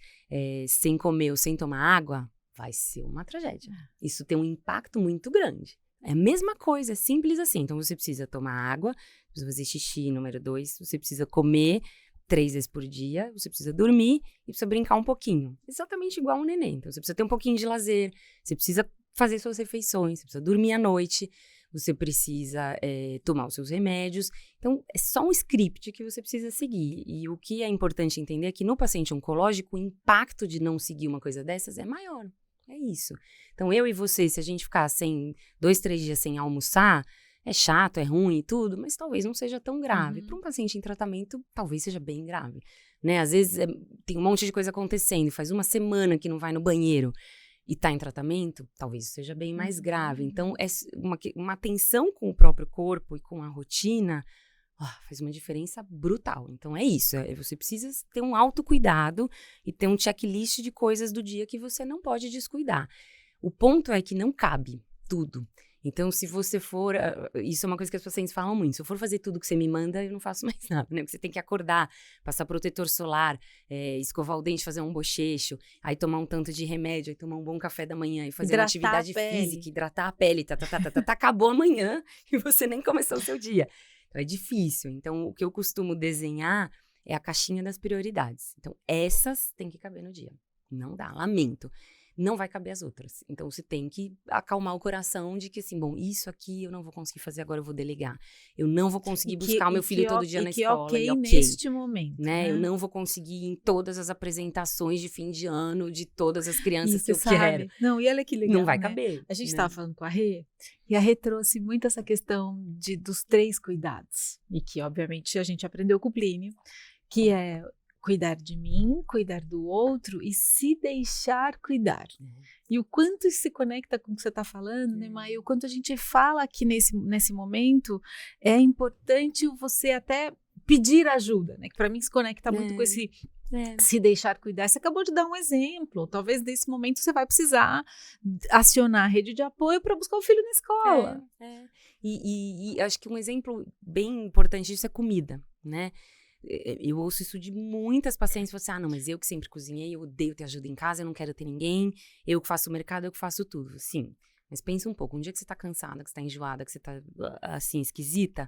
sem comer ou sem tomar água, vai ser uma tragédia. Isso tem um impacto muito grande. É a mesma coisa, é simples assim. Então, você precisa tomar água, precisa fazer xixi, número 2, você precisa comer 3 vezes por dia, você precisa dormir e precisa brincar um pouquinho. Exatamente igual um neném. Então, você precisa ter um pouquinho de lazer, você precisa fazer suas refeições, você precisa dormir à noite, você precisa tomar os seus remédios. Então, é só um script que você precisa seguir. E o que é importante entender é que no paciente oncológico, o impacto de não seguir uma coisa dessas é maior. É isso. Então, eu e você, se a gente ficar 2, 3 dias sem almoçar, é chato, é ruim e tudo, mas talvez não seja tão grave. Para um paciente em tratamento, talvez seja bem grave, né? Às vezes tem um monte de coisa acontecendo, faz uma semana que não vai no banheiro e está em tratamento, talvez isso seja bem mais grave. Então, é uma atenção com o próprio corpo e com a rotina faz uma diferença brutal. Então, é isso. Você precisa ter um autocuidado e ter um checklist de coisas do dia que você não pode descuidar. O ponto é que não cabe tudo. Então, se você for... Isso é uma coisa que as pacientes falam muito. Se eu for fazer tudo que você me manda, eu não faço mais nada, né? Porque você tem que acordar, passar protetor solar, escovar o dente, fazer um bochecho, aí tomar um tanto de remédio, aí tomar um bom café da manhã e fazer uma atividade física, hidratar a pele, acabou amanhã e você nem começou o seu dia. Então, é difícil. Então, o que eu costumo desenhar é a caixinha das prioridades. Então, essas tem que caber no dia. Não dá, lamento. Não vai caber as outras. Então, você tem que acalmar o coração de que, assim, bom, isso aqui eu não vou conseguir fazer agora, eu vou delegar. Eu não vou conseguir buscar o meu filho todo dia na escola. Ok neste momento, né? Eu não vou conseguir ir em todas as apresentações de fim de ano de todas as crianças que eu quero. Não, e olha que legal, não vai caber. A gente estava falando com a Rê, e a Rê trouxe muito essa questão dos 3 cuidados. E que, obviamente, a gente aprendeu com o Plínio, que é cuidar de mim, cuidar do outro e se deixar cuidar. E o quanto isso se conecta com o que você está falando, né, Maia? O quanto a gente fala aqui nesse momento, é importante você até pedir ajuda, né? Que para mim se conecta muito com esse se deixar cuidar. Você acabou de dar um exemplo. Talvez nesse momento você vai precisar acionar a rede de apoio para buscar o filho na escola. E acho que um exemplo bem importante disso é comida, né? Eu ouço isso de muitas pacientes, você, não, mas eu que sempre cozinhei, eu odeio ter ajuda em casa, eu não quero ter ninguém, eu que faço o mercado, eu que faço tudo. Sim, mas pensa um pouco, um dia que você tá cansada, que você tá enjoada, que você tá, assim, esquisita,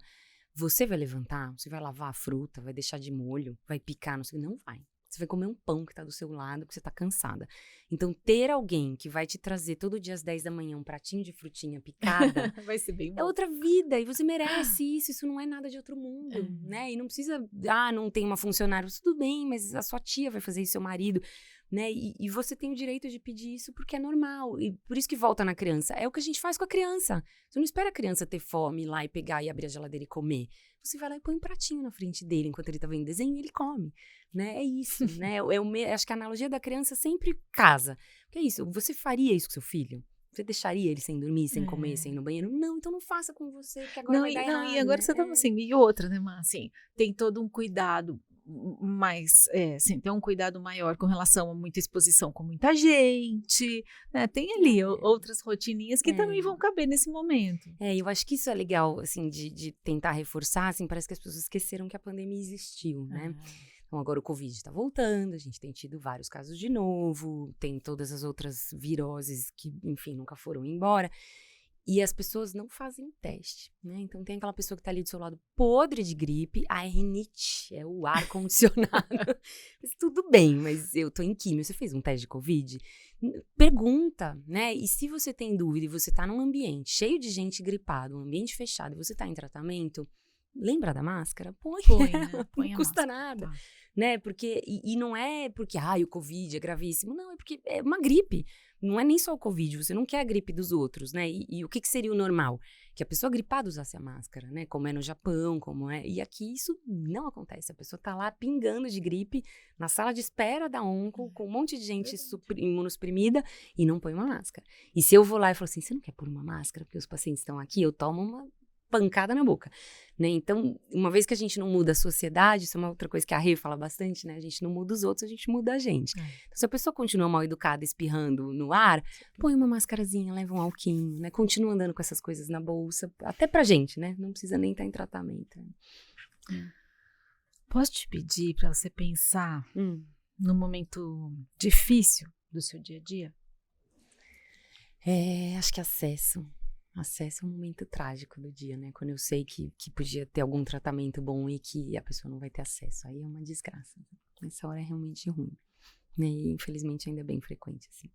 você vai levantar, você vai lavar a fruta, vai deixar de molho, vai picar, não vai. Você vai comer um pão que tá do seu lado, porque você tá cansada. Então, ter alguém que vai te trazer todo dia às 10 da manhã um pratinho de frutinha picada Vai ser bem é bom. outra vida. E você merece isso. Isso não é nada de outro mundo, né? E não precisa... não tem uma funcionária. Tudo bem, mas a sua tia vai fazer isso, seu marido, né? E você tem o direito de pedir isso porque é normal. E por isso que volta na criança. É o que a gente faz com a criança. Você não espera a criança ter fome, ir lá e pegar e abrir a geladeira e comer. Você vai lá e põe um pratinho na frente dele enquanto ele tá vendo desenho e ele come, né? É isso, né? Acho que a analogia da criança sempre casa. Porque é isso, você faria isso com seu filho? Você deixaria ele sem dormir, sem comer, sem ir no banheiro? Não, então não faça com você, porque agora vai dar errado, e agora né? você tá assim, e outra, né, Má? Assim, tem todo um cuidado mais, assim, tem um cuidado maior com relação a muita exposição com muita gente, né? Tem ali outras rotininhas que também vão caber nesse momento. Eu acho que isso é legal, assim, de tentar reforçar, assim, parece que as pessoas esqueceram que a pandemia existiu, né? Então, agora o Covid está voltando, a gente tem tido vários casos de novo, tem todas as outras viroses que, enfim, nunca foram embora. E as pessoas não fazem teste, né? Então, tem aquela pessoa que tá ali do seu lado podre de gripe, é rinite, é o ar-condicionado. Mas tudo bem, mas eu tô em químio, você fez um teste de Covid? Pergunta, né? E se você tem dúvida e você tá num ambiente cheio de gente gripada, um ambiente fechado, e você tá em tratamento, lembra da máscara? Põe ela, não custa nada. Né? Porque, e não é porque, o Covid é gravíssimo, não, é porque é uma gripe. Não é nem só o Covid, você não quer a gripe dos outros, né? E o que seria o normal? Que a pessoa gripada usasse a máscara, né? Como é no Japão, como é... E aqui isso não acontece. A pessoa tá lá pingando de gripe na sala de espera da onco, com um monte de gente imunossuprimida e não põe uma máscara. E se eu vou lá e falo assim, você não quer pôr uma máscara porque os pacientes estão aqui? Eu tomo uma pancada na boca, né? Então, uma vez que a gente não muda a sociedade, isso é uma outra coisa que a Rê fala bastante, né? A gente não muda os outros, a gente muda a gente. Então, se a pessoa continua mal educada, espirrando no ar, põe uma mascarazinha, leva um alquinho, né? Continua andando com essas coisas na bolsa, até pra gente, né? Não precisa nem estar em tratamento. Posso te pedir para você pensar num momento difícil do seu dia a dia? Acho que acesso é um momento trágico do dia, né? Quando eu sei que podia ter algum tratamento bom e que a pessoa não vai ter acesso. Aí é uma desgraça. Nessa hora é realmente ruim. Né? E infelizmente ainda é bem frequente, assim.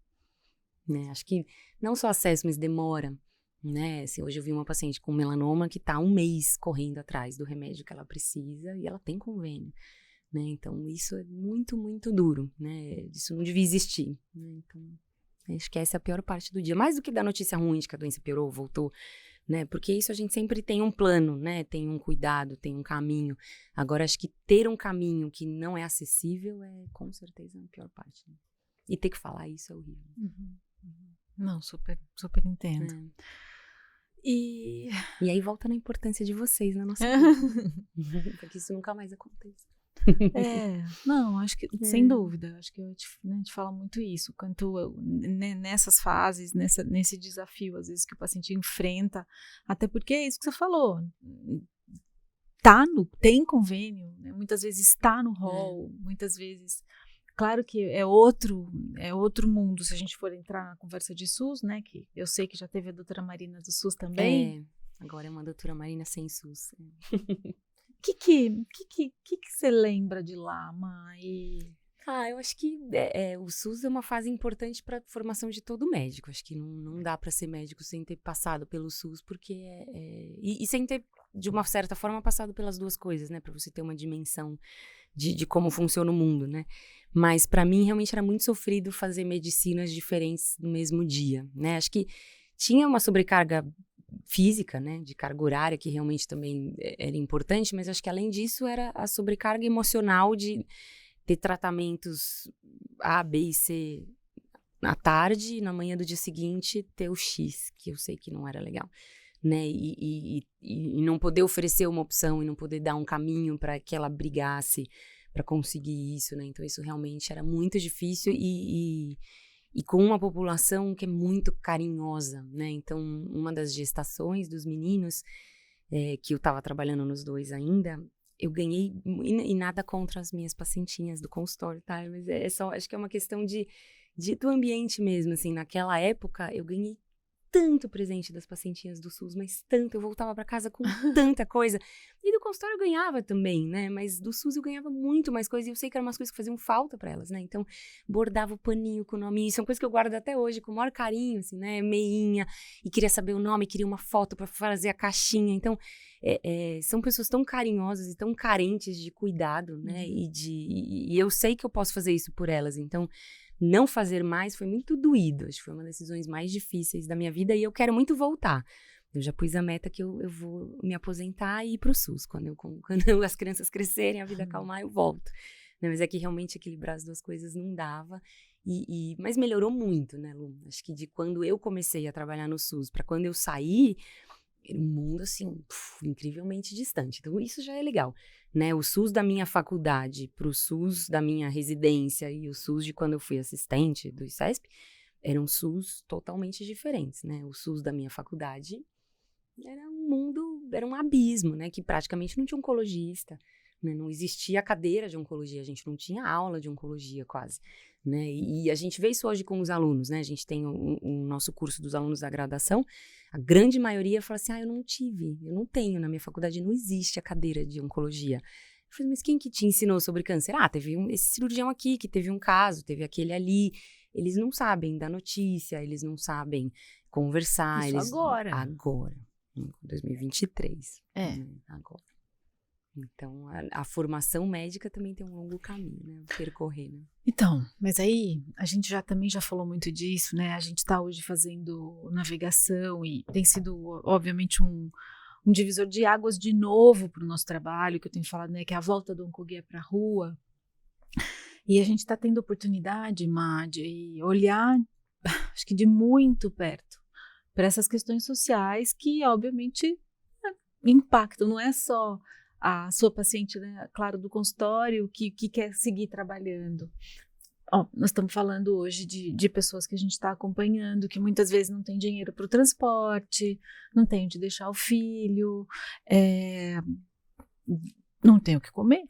Né? Acho que não só acesso, mas demora. Né? Assim, hoje eu vi uma paciente com melanoma que tá 1 mês correndo atrás do remédio que ela precisa e ela tem convênio. Né? Então isso é muito, muito duro. Né? Isso não devia existir. Né? Então... acho que essa é a pior parte do dia. Mais do que da notícia ruim de que a doença piorou, voltou, né? Porque isso a gente sempre tem um plano, né? Tem um cuidado, tem um caminho. Agora, acho que ter um caminho que não é acessível é, com certeza, a pior parte. Né? E ter que falar isso é horrível. Não, super, super entendo. E aí volta na importância de vocês na nossa vida. Porque isso nunca mais acontece. Não, acho que, sem dúvida, acho que a gente fala muito isso, quanto nessas fases, nesse desafio, às vezes, que o paciente enfrenta, até porque é isso que você falou, tem convênio, né? Muitas vezes está no rol, muitas vezes, claro que é outro mundo, se a gente for entrar na conversa de SUS, né, que eu sei que já teve a doutora Marina do SUS também. Agora é uma doutora Marina sem SUS. O que você lembra de lá, mãe? Eu acho que o SUS é uma fase importante para a formação de todo médico. Acho que não dá para ser médico sem ter passado pelo SUS, porque e sem ter, de uma certa forma, passado pelas duas coisas, né? Para você ter uma dimensão de como funciona o mundo, né? Mas para mim realmente era muito sofrido fazer medicinas diferentes no mesmo dia, né? Acho que tinha uma sobrecarga física, né, de carga horária, que realmente também era importante, mas acho que além disso era a sobrecarga emocional de ter tratamentos A, B e C à tarde, e na manhã do dia seguinte ter o X, que eu sei que não era legal, né, e não poder oferecer uma opção e não poder dar um caminho para que ela brigasse para conseguir isso, né, então isso realmente era muito difícil e com uma população que é muito carinhosa, né? Então, uma das gestações dos meninos, que eu estava trabalhando nos 2 ainda, eu ganhei, e nada contra as minhas pacientinhas do consultório, tá? Mas acho que é uma questão do ambiente mesmo, assim. Naquela época, eu ganhei tanto presente das pacientinhas do SUS, mas tanto, eu voltava para casa com tanta coisa. E do consultório eu ganhava também, né? Mas do SUS eu ganhava muito mais coisa, e eu sei que eram umas coisas que faziam falta para elas, né? Então, bordava o paninho com o nome, isso é uma coisa que eu guardo até hoje, com o maior carinho, assim, né? Meinha, e queria saber o nome, queria uma foto para fazer a caixinha. Então, são pessoas tão carinhosas e tão carentes de cuidado, né? E eu sei que eu posso fazer isso por elas, então não fazer mais foi muito doído, acho que foi uma das decisões mais difíceis da minha vida, e eu quero muito voltar. Eu já pus a meta que eu vou me aposentar e ir pro SUS, quando as crianças crescerem, a vida acalmar, eu volto. Mas é que realmente equilibrar as duas coisas não dava, mas melhorou muito, né, Lu? Acho que de quando eu comecei a trabalhar no SUS para quando eu saí, era um mundo, assim, incrivelmente distante. Então, isso já é legal, né? O SUS da minha faculdade pro SUS da minha residência e o SUS de quando eu fui assistente do ICESP eram SUS totalmente diferentes, né? O SUS da minha faculdade era um mundo, era um abismo, né? Que praticamente não tinha oncologista, né? Não existia cadeira de oncologia, a gente não tinha aula de oncologia quase, né? E a gente vê isso hoje com os alunos, né? A gente tem o nosso curso dos alunos da graduação, a grande maioria fala assim, eu não tenho, na minha faculdade não existe a cadeira de oncologia. Eu falei, mas quem que te ensinou sobre câncer? Teve esse cirurgião aqui que teve um caso, teve aquele ali. Eles não sabem dar notícia, eles não sabem conversar. Isso agora. Agora, em 2023. Agora. Então, a formação médica também tem um longo caminho, né? Percorrer, né? Então, mas aí a gente também já falou muito disso, né? A gente está hoje fazendo navegação e tem sido, obviamente, um divisor de águas de novo para o nosso trabalho, que eu tenho falado, né? Que é a volta do Oncoguia para a rua. E a gente está tendo oportunidade, Má, de olhar, acho que de muito perto, para essas questões sociais que, obviamente, impactam. Não é só a sua paciente, né, claro, do consultório, que quer seguir trabalhando. Nós estamos falando hoje de pessoas que a gente está acompanhando, que muitas vezes não tem dinheiro para o transporte, não tem onde deixar o filho, não tem o que comer.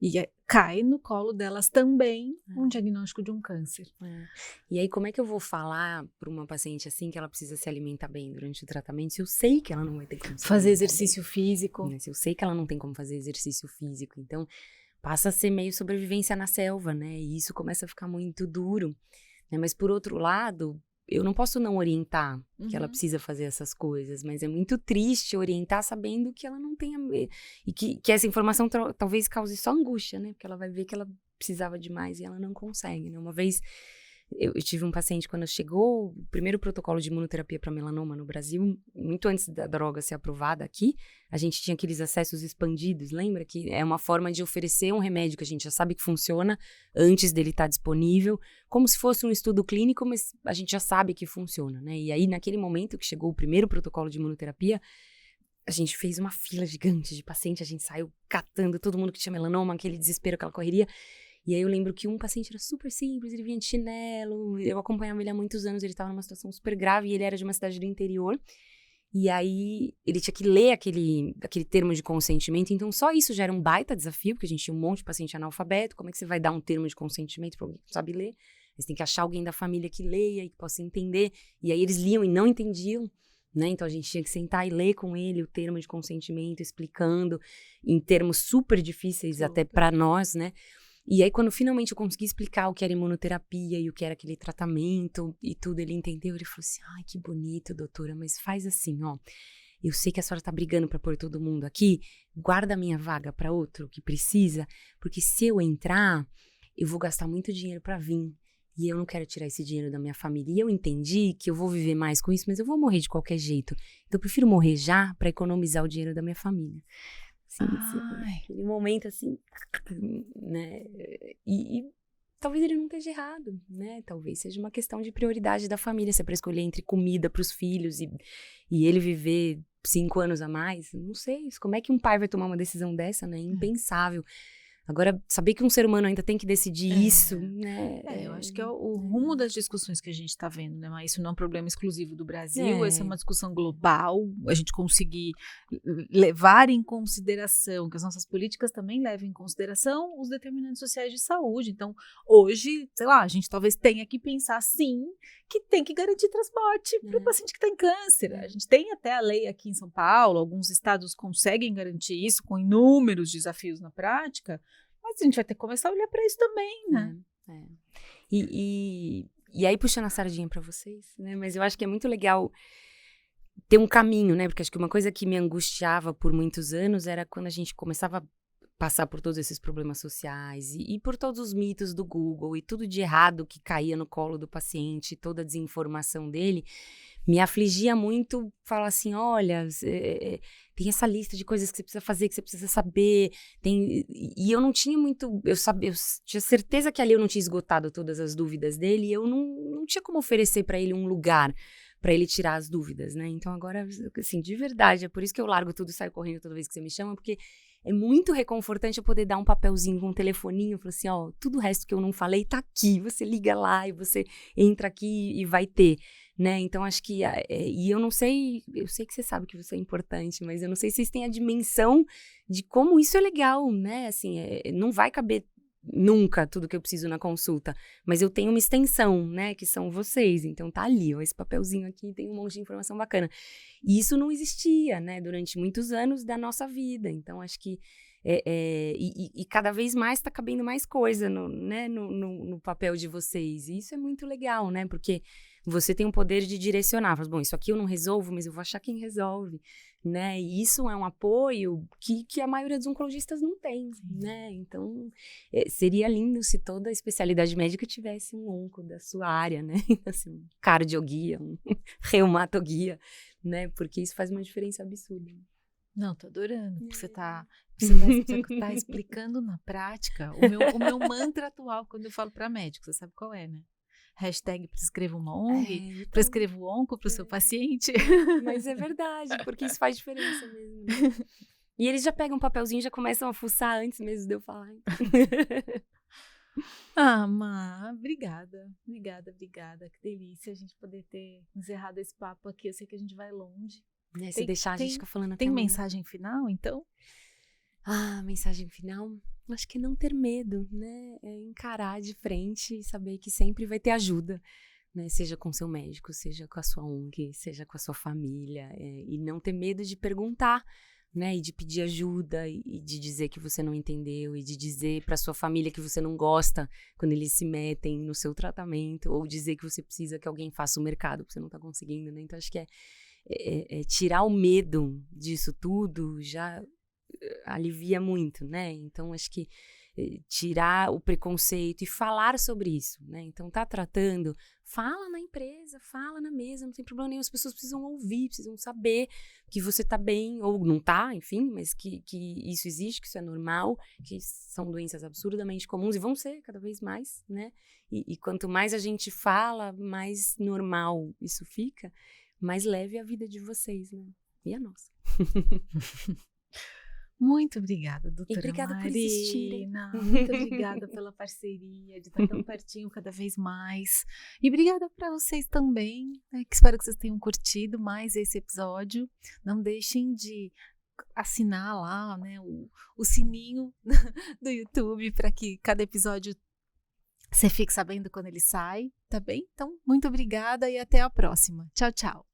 E cai no colo delas também um diagnóstico de um câncer. E aí, como é que eu vou falar para uma paciente assim que ela precisa se alimentar bem durante o tratamento, se eu sei que ela não vai ter como fazer exercício físico? Se eu sei que ela não tem como fazer exercício físico, então passa a ser meio sobrevivência na selva, né? E isso começa a ficar muito duro, né? Mas por outro lado, eu não posso não orientar que ela precisa fazer essas coisas, mas é muito triste orientar sabendo que ela não tem e que essa informação talvez cause só angústia, né? Porque ela vai ver que ela precisava de mais e ela não consegue, né? Uma vez eu tive um paciente, quando chegou o primeiro protocolo de imunoterapia para melanoma no Brasil, muito antes da droga ser aprovada aqui, a gente tinha aqueles acessos expandidos, lembra? Que é uma forma de oferecer um remédio que a gente já sabe que funciona antes dele estar disponível, como se fosse um estudo clínico, mas a gente já sabe que funciona, né? E aí, naquele momento que chegou o primeiro protocolo de imunoterapia, a gente fez uma fila gigante de paciente, a gente saiu catando todo mundo que tinha melanoma, aquele desespero, aquela correria. E aí eu lembro que um paciente era super simples, ele vinha de chinelo, eu acompanhava ele há muitos anos, ele estava numa situação super grave e ele era de uma cidade do interior. E aí ele tinha que ler aquele termo de consentimento, então só isso já era um baita desafio, porque a gente tinha um monte de paciente analfabeto, como é que você vai dar um termo de consentimento para alguém que não sabe ler? Você tem que achar alguém da família que leia e que possa entender. E aí eles liam e não entendiam, né? Então a gente tinha que sentar e ler com ele o termo de consentimento, explicando em termos super difíceis até para nós, né? E aí, quando finalmente eu consegui explicar o que era imunoterapia e o que era aquele tratamento e tudo, ele entendeu, ele falou assim, ai, que bonito, doutora, mas faz assim, eu sei que a senhora tá brigando pra pôr todo mundo aqui, guarda a minha vaga pra outro que precisa, porque se eu entrar, eu vou gastar muito dinheiro pra vir, e eu não quero tirar esse dinheiro da minha família. E eu entendi que eu vou viver mais com isso, mas eu vou morrer de qualquer jeito. Então, eu prefiro morrer já pra economizar o dinheiro da minha família. Aquele momento assim, né? E talvez ele não esteja errado, né? Talvez seja uma questão de prioridade da família, se é para escolher entre comida para os filhos e ele viver 5 anos a mais, não sei. Como é que um pai vai tomar uma decisão dessa, né? Impensável. Agora, saber que um ser humano ainda tem que decidir isso, né? Eu acho que é o rumo das discussões que a gente está vendo, né? Mas isso não é um problema exclusivo do Brasil, essa é uma discussão global, a gente conseguir levar em consideração, que as nossas políticas também levem em consideração os determinantes sociais de saúde. Então, hoje, sei lá, a gente talvez tenha que pensar, sim, que tem que garantir transporte para o paciente que está em câncer. A gente tem até a lei aqui em São Paulo, alguns estados conseguem garantir isso com inúmeros desafios na prática, mas a gente vai ter que começar a olhar para isso também, né? E aí, puxando a sardinha para vocês, né? Mas eu acho que é muito legal ter um caminho, né? Porque acho que uma coisa que me angustiava por muitos anos era quando a gente começava a passar por todos esses problemas sociais e por todos os mitos do Google e tudo de errado que caía no colo do paciente, toda a desinformação dele, me afligia muito falar assim, olha, tem essa lista de coisas que você precisa fazer, que você precisa saber, e eu não tinha muito, eu tinha certeza que ali eu não tinha esgotado todas as dúvidas dele, e eu não tinha como oferecer para ele um lugar para ele tirar as dúvidas, né? Então agora, assim, de verdade, é por isso que eu largo tudo e saio correndo toda vez que você me chama, porque é muito reconfortante eu poder dar um papelzinho com um telefoninho, falar assim, ó, tudo o resto que eu não falei tá aqui, você liga lá e você entra aqui e vai ter, né? Então acho que, e eu não sei, eu sei que você sabe que você é importante, mas eu não sei se vocês têm a dimensão de como isso é legal, né? Assim, não vai caber nunca tudo que eu preciso na consulta, mas eu tenho uma extensão, né, que são vocês, então tá ali, ó, esse papelzinho aqui tem um monte de informação bacana, e isso não existia, né, durante muitos anos da nossa vida, então acho que e cada vez mais tá cabendo mais coisa no papel de vocês, e isso é muito legal, né, porque você tem o poder de direcionar, fala, bom, isso aqui eu não resolvo, mas eu vou achar quem resolve, né, e isso é um apoio que a maioria dos oncologistas não tem, né, então seria lindo se toda a especialidade médica tivesse um onco da sua área, né, assim, um cardioguia, um reumatoguia, né, porque isso faz uma diferença absurda. Não, tô adorando, porque você tá explicando na prática o meu mantra atual quando eu falo para médico, você sabe qual é, né? Hashtag prescreva uma ONG, prescreva o onco para o seu paciente. Mas é verdade, porque isso faz diferença mesmo. Né? E eles já pegam um papelzinho e já começam a fuçar antes mesmo de eu falar. Má, obrigada, que delícia a gente poder ter encerrado esse papo aqui, eu sei que a gente vai longe. Se deixar a gente fica falando até Tem mensagem final, então? Mensagem final? Acho que não ter medo, né? É encarar de frente e saber que sempre vai ter ajuda, né? Seja com seu médico, seja com a sua ONG, seja com a sua família. E não ter medo de perguntar, né? E de pedir ajuda, e de dizer que você não entendeu, e de dizer para sua família que você não gosta quando eles se metem no seu tratamento, ou dizer que você precisa que alguém faça o mercado, porque você não está conseguindo, né? Então, acho que tirar o medo disso tudo já alivia muito, né? Então, acho que tirar o preconceito e falar sobre isso, né? Então, tá tratando, fala na empresa, fala na mesa, não tem problema nenhum, as pessoas precisam ouvir, precisam saber que você tá bem, ou não tá, enfim, mas que isso existe, que isso é normal, que são doenças absurdamente comuns e vão ser cada vez mais, né? E quanto mais a gente fala, mais normal isso fica, mais leve a vida de vocês, né? E a nossa. Muito obrigada, doutora Obrigada Marina. por existirem. Muito obrigada pela parceria, de estar tão pertinho cada vez mais. E obrigada para vocês também, né, que espero que vocês tenham curtido mais esse episódio. Não deixem de assinar lá, né, o sininho do YouTube para que cada episódio você fique sabendo quando ele sai, tá bem? Então, muito obrigada e até a próxima. Tchau, tchau.